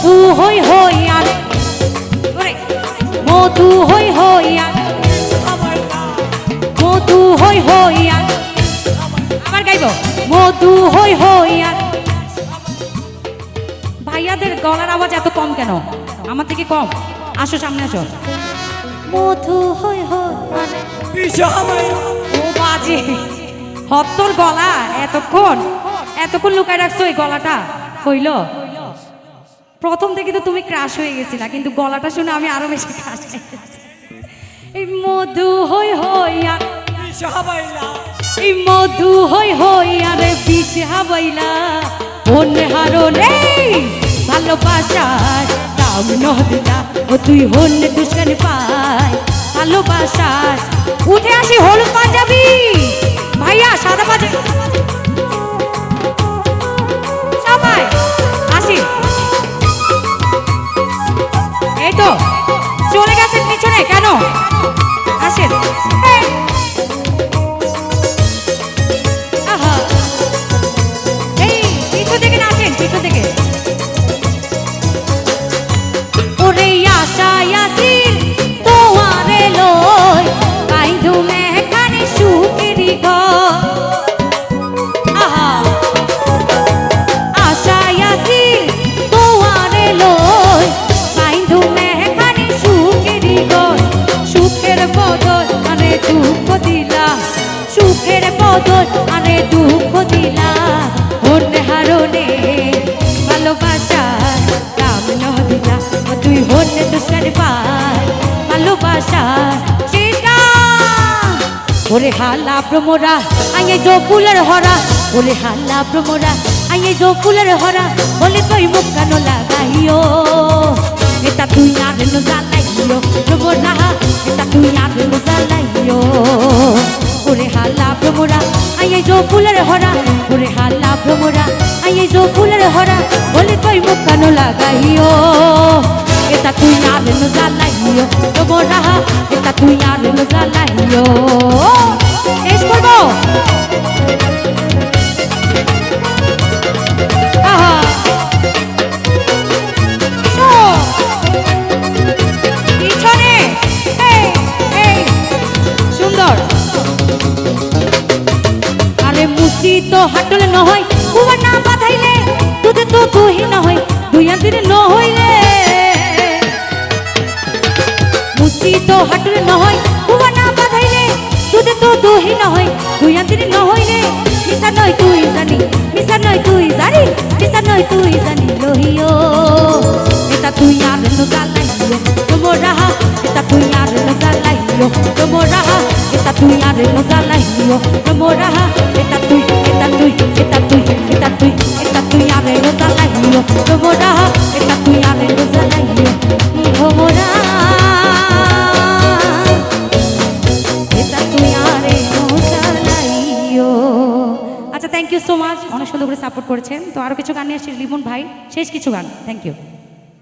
মধু হই হই আর মধু হই হই আর মধু হই হই আর আবার গাইব মধু হই হই আর। ভাইয়াদের গলার আওয়াজ এত কম কেন? আমার থেকে কম? আসো সামনে আসো। মধু হই হই ও বাজে হত্তর গলা এতক্ষণ লুকায় রাখছো এই গলাটা হইল। প্রথম থেকে তো তুমি ক্রাশ হয়ে গেছিলা, কিন্তু গলাটা শুনে আমি আরো বেশি ক্রাশ হয়ে গেছি। এই মধু হই হই আর এই মধু হই হই আরে বিষ হাবাইলা অন্য হারো নেই ভালোবাসার দাম নদিলা ও তুই হন্যে দুষ্কান পায় ভালোবাসার। উঠে আসি হলুদ পাঞ্জাবি ভাইয়া সাদা পাঞ্জাবি সবাই আসি। এই তো চলে গেছেন পিছনে কেন? আসেন আহা এই পিছু থেকে না আসেন পিছু থেকে। ওরে আশায় আসিল তোমারে লই কাইদু মেখানে সুখেরি ঘর। আহা আশায় আসিল তোমারে লই কাইদু মেখানে সুখেরি ঘর। সুখের বদল আরে দুঃখ দিলা সুখের বদল আরে দুঃখ দিলা অন্য হারণে ভালোবাসার দাম নদিলা ও তুই হন্য দুষ্কার পায় ভালোবাসার সেটা। ওরে হালা প্রমোরা আইয়ে জো ফুলের হরা ওরে হালা প্রমোরা আইয়ে জো ফুলের হরা বলে তুই মুখ কানো লাগাইও এটা তুই আর নো জ্বালাইও প্রমোরা এটা তুই আর নো জ্বালাইও। ওরে হালা প্রমোরা আইয়ে জো ফুলের হরা ওরে হালা প্রমোরা আইয়ে জো ফুলের হরা বলে তুই মুখ কানো লাগাইও এটা তুই আর নো জ্বালাইও প্রমোরা এটা তুই আর নো জ্বালাইও। শেষ করবো পিছনে সুন্দর আরে মুসি তো হাটলে নহয় কুয়া না বাঁধাইলে দুধে তো দহি না হয় দুইয়া দিনে ন হইলে মুসি তো হাটলে নহয় কুয়া না বাঁধাইলে দুধে তো দহি না হয় দুইয়া দিনে ন হইলে মিশা নয় তুই জানি মিশা নয় তুই জানি মিশা নয় তুই জানি লহিও এটা তুই আর নো জ্বালাইও তোমরা এটা তুই আর নো জ্বালাইও তোমরা এটা তুই আর নো জ্বালাইও তোমরা এটা তুই এটা তুই এটা তুই এটা তুই এটা তুই আর নো জ্বালাইও তোমরা এটা তুই আর নো জ্বালাইও তোমরা এটা তুই আর নো জ্বালাইও। আচ্ছা থ্যাংক ইউ সো মাচ, অনেক সুন্দর করে সাপোর্ট করেছেন। তো আরো কিছু গান নিয়ে আসছি লিমন ভাই, শেষ কিছু গান। Thank you.